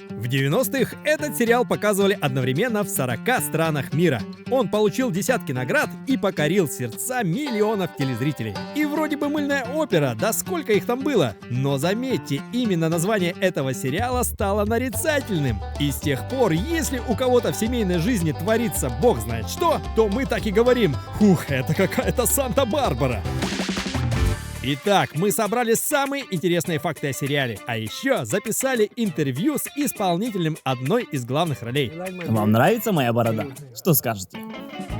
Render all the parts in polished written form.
В 90-х этот сериал показывали одновременно в 40 странах мира. Он получил десятки наград и покорил сердца миллионов телезрителей. И вроде бы мыльная опера, да сколько их там было. Но заметьте, именно название этого сериала стало нарицательным. И с тех пор, если у кого-то в семейной жизни творится бог знает что, то мы так и говорим: «Ух, это какая-то Санта-Барбара». Итак, мы собрали самые интересные факты о сериале, а еще записали интервью с исполнителем одной из главных ролей. Вам нравится моя борода? Что скажете?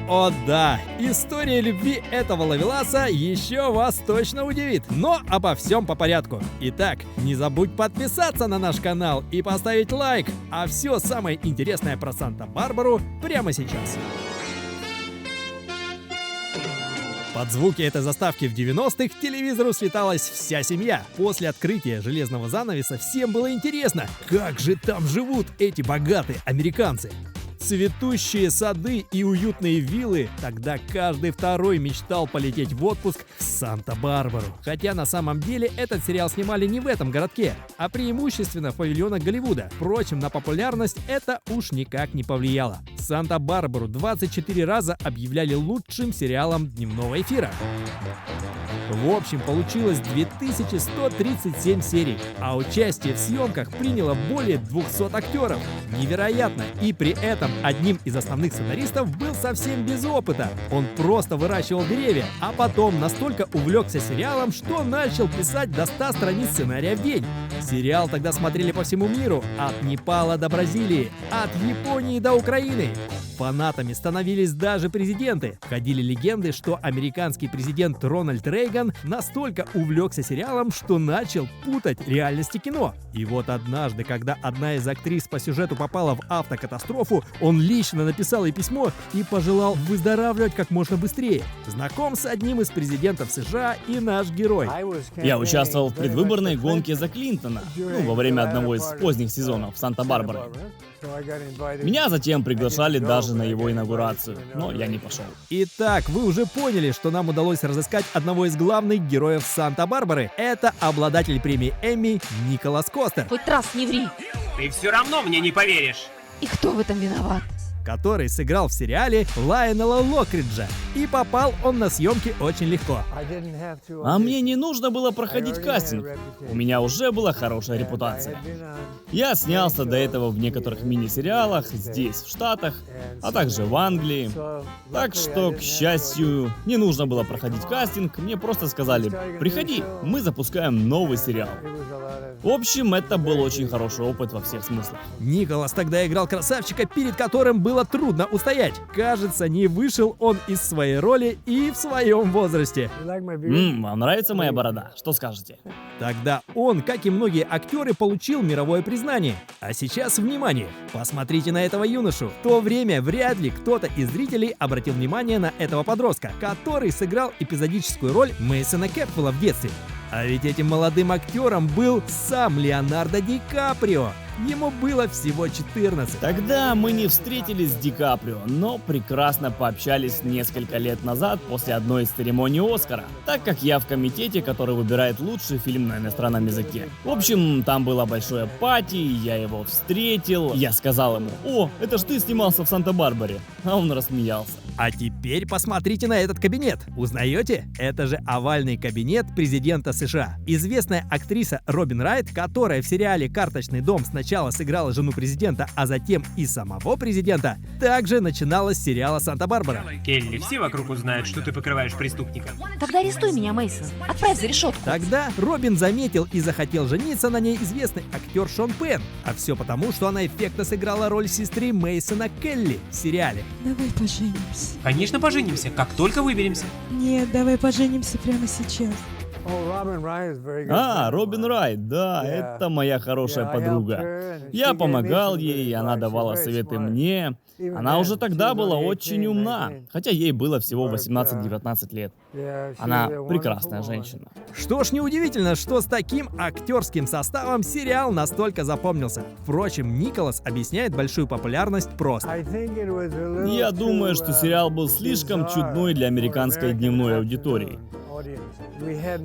О да, история любви этого ловеласа еще вас точно удивит, но обо всем по порядку. Итак, не забудь подписаться на наш канал и поставить лайк, а все самое интересное про Санта-Барбару прямо сейчас. Под звуки этой заставки в 90-х к телевизору слеталась вся семья. После открытия железного занавеса всем было интересно, как же там живут эти богатые американцы. Цветущие сады и уютные виллы, тогда каждый второй мечтал полететь в отпуск в Санта-Барбару. Хотя на самом деле этот сериал снимали не в этом городке, а преимущественно в павильонах Голливуда. Впрочем, на популярность это уж никак не повлияло. Санта-Барбару 24 раза объявляли лучшим сериалом дневного эфира. В общем, получилось 2137 серий, а участие в съемках приняло более 200 актеров. Невероятно! И при этом одним из основных сценаристов был совсем без опыта. Он просто выращивал деревья, а потом настолько увлекся сериалом, что начал писать до 100 страниц сценария в день. Сериал тогда смотрели по всему миру, от Непала до Бразилии, от Японии до Украины. Фанатами становились даже президенты. Ходили легенды, что американский президент Рональд Рейган настолько увлекся сериалом, что начал путать реальность и кино. И вот однажды, когда одна из актрис по сюжету попала в автокатастрофу, он лично написал ей письмо и пожелал выздоравливать как можно быстрее. Знаком с одним из президентов США и наш герой. Я участвовал в предвыборной гонке за Клинтона, во время одного из поздних сезонов Санта-Барбары. Меня затем приглашали даже на его инаугурацию, но я не пошел. Итак, вы уже поняли, что нам удалось разыскать одного из главных героев Санта-Барбары. Это обладатель премии Эмми Николас Костер, Хоть раз не ври. Ты все равно мне не поверишь. И кто в этом виноват? который сыграл в сериале Лайонела Локриджа. И попал он на съемки очень легко. А мне не нужно было проходить кастинг. У меня уже была хорошая репутация. Я снялся до этого в некоторых мини-сериалах здесь, в Штатах, а также в Англии. Так что, к счастью, не нужно было проходить кастинг, мне просто сказали: приходи, мы запускаем новый сериал. В общем, это был очень хороший опыт во всех смыслах. Николас тогда играл красавчика, перед которым было трудно устоять. Кажется, не вышел он из своей роли и в своем возрасте. Вам нравится моя борода? Что скажете? Тогда он, как и многие актеры, получил мировое признание. А сейчас, внимание, посмотрите на этого юношу. В то время вряд ли кто-то из зрителей обратил внимание на этого подростка, который сыграл эпизодическую роль Мейсона Кэпвелла в детстве. А ведь этим молодым актером был сам Леонардо Ди Каприо. Ему было всего 14. Тогда мы не встретились с Ди Каприо, но прекрасно пообщались несколько лет назад после одной из церемоний Оскара, так как я в комитете, который выбирает лучший фильм на иностранном языке. В общем, там было большое пати, я его встретил, я сказал ему: «О, это ж ты снимался в Санта-Барбаре», а он рассмеялся. А теперь посмотрите на этот кабинет. Узнаете? Это же овальный кабинет президента США. Известная актриса Робин Райт, которая в сериале «Карточный дом» сначала сыграла жену президента, а затем и самого президента, также начинала с сериала «Санта-Барбара». Келли, все вокруг узнают, что ты покрываешь преступника. Тогда арестуй меня, Мейсон. Отправь за решетку. Тогда Робин заметил и захотел жениться на ней известный актер Шон Пенн. А все потому, что она эффектно сыграла роль сестры Мейсона Келли в сериале. Давай поженимся. Конечно, поженимся, как только выберемся. Нет, давай поженимся прямо сейчас. Робин Райт, да, это моя хорошая подруга. Я помогал ей, она давала советы мне. Она уже тогда была очень умна, хотя ей было всего 18-19 лет. Она прекрасная женщина. Что ж, неудивительно, что с таким актерским составом сериал настолько запомнился. Впрочем, Николас объясняет большую популярность просто. Я думаю, что сериал был слишком чудной для американской дневной аудитории.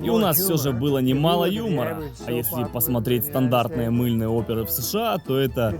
И у нас все же было немало юмора. А если посмотреть стандартные мыльные оперы в США, то это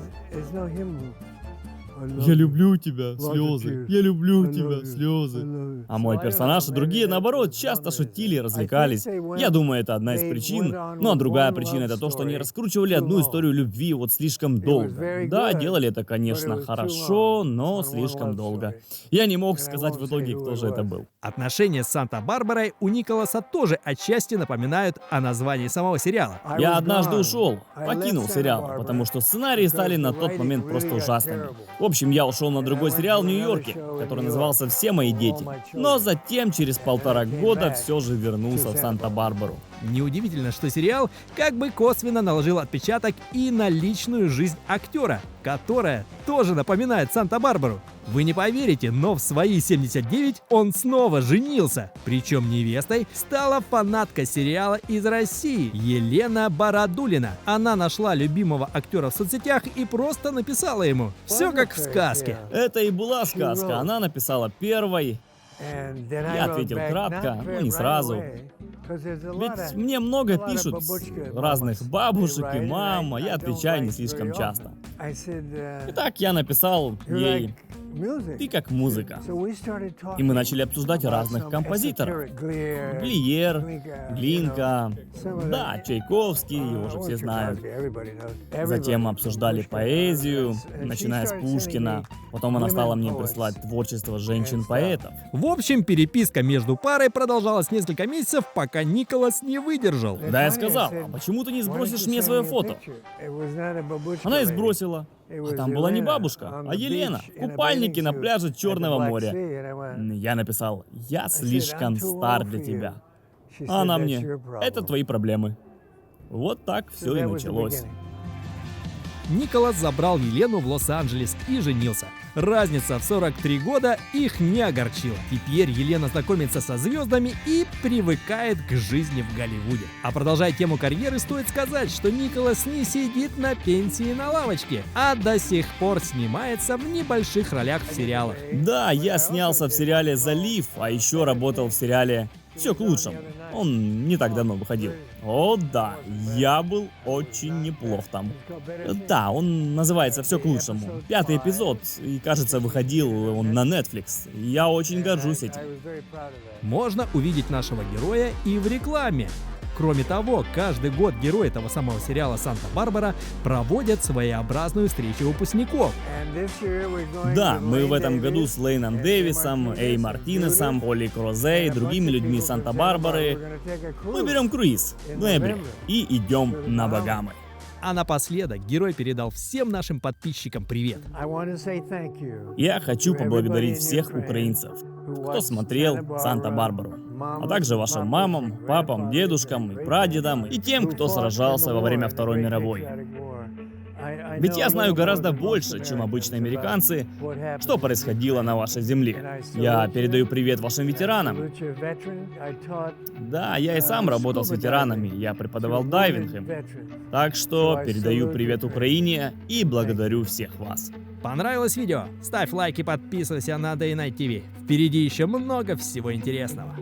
«Я люблю тебя, слезы, я люблю тебя, слезы». А мой персонаж и другие, наоборот, часто шутили, развлекались. Я думаю, это одна из причин. Ну а другая причина — это то, что они раскручивали одну историю любви вот слишком долго. Да, делали это, конечно, хорошо, но слишком долго. Я не мог сказать в итоге, кто же это был. Отношения с Санта-Барбарой у Николаса тоже отчасти напоминают о названии самого сериала. Я однажды ушел, покинул сериал, потому что сценарии стали на тот момент просто ужасными. В общем, я ушел на другой сериал в Нью-Йорке, который назывался «Все мои дети». Но затем, через 1,5 года, все же вернулся в Санта-Барбару. Неудивительно, что сериал как бы косвенно наложил отпечаток и на личную жизнь актера, которая тоже напоминает Санта-Барбару. Вы не поверите, но в свои 79 он снова женился. Причем невестой стала фанатка сериала из России Елена Бородулина. Она нашла любимого актера в соцсетях и просто написала ему. Все как в сказке. Это и была сказка. Она написала первой. Я ответил кратко, но не сразу. Ведь мне много пишут разных бабушек и мам, а я отвечаю не слишком часто. Итак, я написал ей: «Ты как музыка». И мы начали обсуждать разных композиторов. Глиер, Глинка, да, Чайковский, его же все знают. Затем мы обсуждали поэзию, начиная с Пушкина. Потом она стала мне присылать творчество женщин-поэтов. В общем, переписка между парой продолжалась несколько месяцев, пока Николас не выдержал. Да, я сказал: «А почему ты не сбросишь мне свое фото?» Она и сбросила. А там была не бабушка, а Елена в купальнике на пляже Черного моря. Я написал: «Я слишком стар для тебя». А она мне: «Это твои проблемы». Вот так все и началось. Николас забрал Елену в Лос-Анджелес и женился. Разница в 43 года их не огорчила. Теперь Елена знакомится со звездами и привыкает к жизни в Голливуде. А продолжая тему карьеры, стоит сказать, что Николас не сидит на пенсии на лавочке, а до сих пор снимается в небольших ролях в сериалах. Да, я снялся в сериале «Залив», а еще работал в сериале «Все к лучшему». Он не так давно выходил. О да, я был очень неплох там. Да, он называется «Все к лучшему». 5-й эпизод, и кажется, выходил он на Netflix. Я очень горжусь этим. Можно увидеть нашего героя и в рекламе. Кроме того, каждый год герои этого самого сериала «Санта-Барбара» проводят своеобразную встречу выпускников. Да, мы в этом году с Лейном Дэвисом, Эй Мартинесом, Поли Крозе и другими людьми из Санта-Барбары мы берем круиз в ноябре и идем на Багамы. А напоследок герой передал всем нашим подписчикам привет. Я хочу поблагодарить всех украинцев, кто смотрел Санта-Барбару, а также вашим мамам, папам, дедушкам и прадедам и тем, кто сражался во время Второй мировой. Ведь я знаю гораздо больше, чем обычные американцы, что происходило на вашей земле. Я передаю привет вашим ветеранам. Да, я и сам работал с ветеранами, я преподавал дайвинг им. Так что передаю привет Украине и благодарю всех вас. Понравилось видео? Ставь лайк и подписывайся на Day Night TV. Впереди еще много всего интересного.